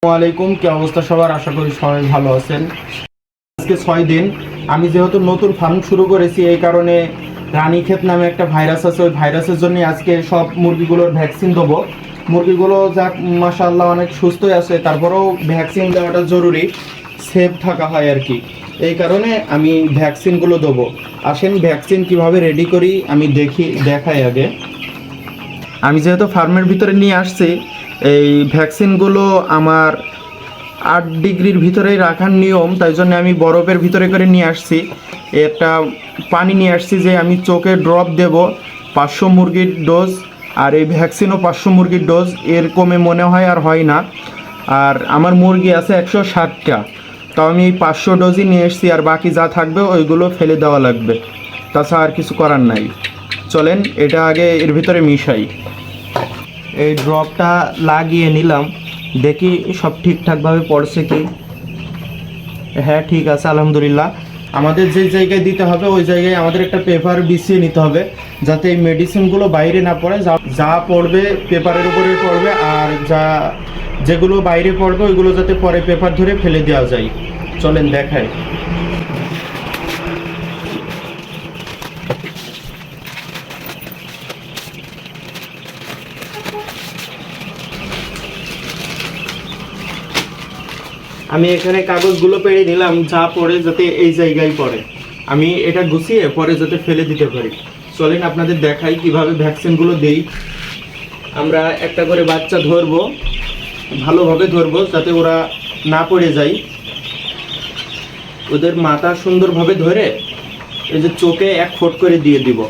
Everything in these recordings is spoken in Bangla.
আসসালামাইকুম, কি অবস্থা সবার? আশা করি সবাই ভালো আছেন। আজকে 6 দিন আমি যেহেতু নতুন ফার্ম শুরু করেছি, এই কারণে রানীক্ষেত নামে একটা ভাইরাস আছে, ওই ভাইরাসের জন্য আজকে সব মুরগিগুলোর ভ্যাকসিন দেবো। মুরগিগুলো যাক মাশাআল্লাহ অনেক সুস্থই আছে, তারপরেও ভ্যাকসিন দেওয়াটা জরুরি, সেফ থাকা হয় আর কি। এই কারণে আমি ভ্যাকসিনগুলো দেবো। আসেন ভ্যাকসিন কিভাবে রেডি করি আমি দেখাই আগে। আমি যেহেতু ফার্মের ভিতরে নিয়ে আসছি, এই ভ্যাকসিনগুলো আমার 8 ডিগ্রির ভিতরেই রাখার নিয়ম, তাই জন্য আমি বরফের ভিতরে করে নিয়ে আসছি। একটা পানি নিয়ে আসছি যে আমি চোখে ড্রপ দেব 500 মুরগির ডোজ, আর এই ভ্যাকসিনও 500 মুরগির ডোজ, এর কমে মনে হয় আর হয় না। আর আমার মুরগি আছে 160টা, তাও আমি এই 500 ডোজই নিয়ে এসেছি, আর বাকি যা থাকবে ওইগুলো ফেলে দেওয়া লাগবে, তাছাড়া আর কিছু করার নাই। চলেন এটা আগে এর ভিতরে মিশাই। এই ড্রপটা লাগিয়ে নিলাম, দেখি সব ঠিকঠাকভাবে পড়ছে কি। হ্যাঁ ঠিক আছে আলহামদুলিল্লাহ। আমাদের যে জায়গায় দিতে হবে ওই জায়গায় আমাদের একটা পেপার বিছিয়ে নিতে হবে, যাতে এই মেডিসিনগুলো বাইরে না পড়ে। যা পড়বে পেপারের উপরে পড়বে, আর যেগুলো বাইরে পড়বে ওইগুলো যাতে পরে পেপার ধরে ফেলে দেওয়া যায়। চলেন দেখাই। আমি এখানে কাগজগুলো পেড়ে নিলাম, যা পড়ে যাতে এই জায়গায় পড়ে, আমি এটা গুছিয়ে পরে যাতে ফেলে দিতে পারি। চলেন আপনাদের দেখাই কিভাবে ভ্যাকসিনগুলো দেই। আমরা একটা করে বাচ্চা ধরবো, ভালোভাবে ধরবো যাতে ওরা না পড়ে যায়। ওদের মাথা সুন্দরভাবে ধরে এই যে চোখে 1 ফোঁট করে দিয়ে দিব।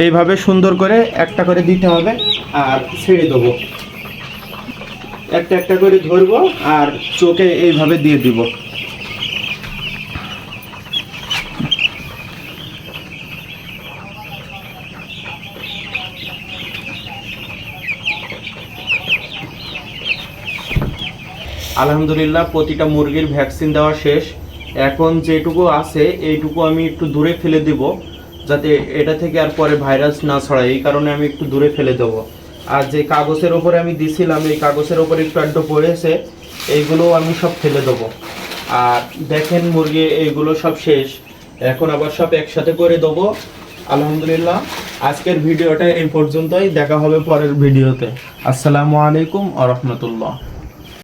এইভাবে সুন্দর করে একটা করে দিতে হবে, আর ছেড়ে দেবো। একটা একটা করে ধরবো আর চোখে এইভাবে দিয়ে দিব। আলহামদুলিল্লাহ প্রতিটা মুরগির ভ্যাকসিন দেওয়া শেষ। এখন যেটুকু আছে এইটুকু আমি একটু দূরে ফেলে দেব, যাতে এটা থেকে আর পরে ভাইরাস না ছড়ায়, এই কারণে আমি একটু দূরে ফেলে দেবো। আর যে কাগজের ওপরে আমি দিছিলাম, এই কাগজের ওপরে একটু আড্ডো পড়েছে, এইগুলো আমি সব ফেলে দেবো। আর দেখেন মুরগি এইগুলো সব শেষ, এখন আবার সব একসাথে করে দেবো। আলহামদুলিল্লাহ আজকের ভিডিওটা এই পর্যন্তই, দেখা হবে পরের ভিডিওতে। আসসালামু আলাইকুম ওয়া রাহমাতুল্লাহ।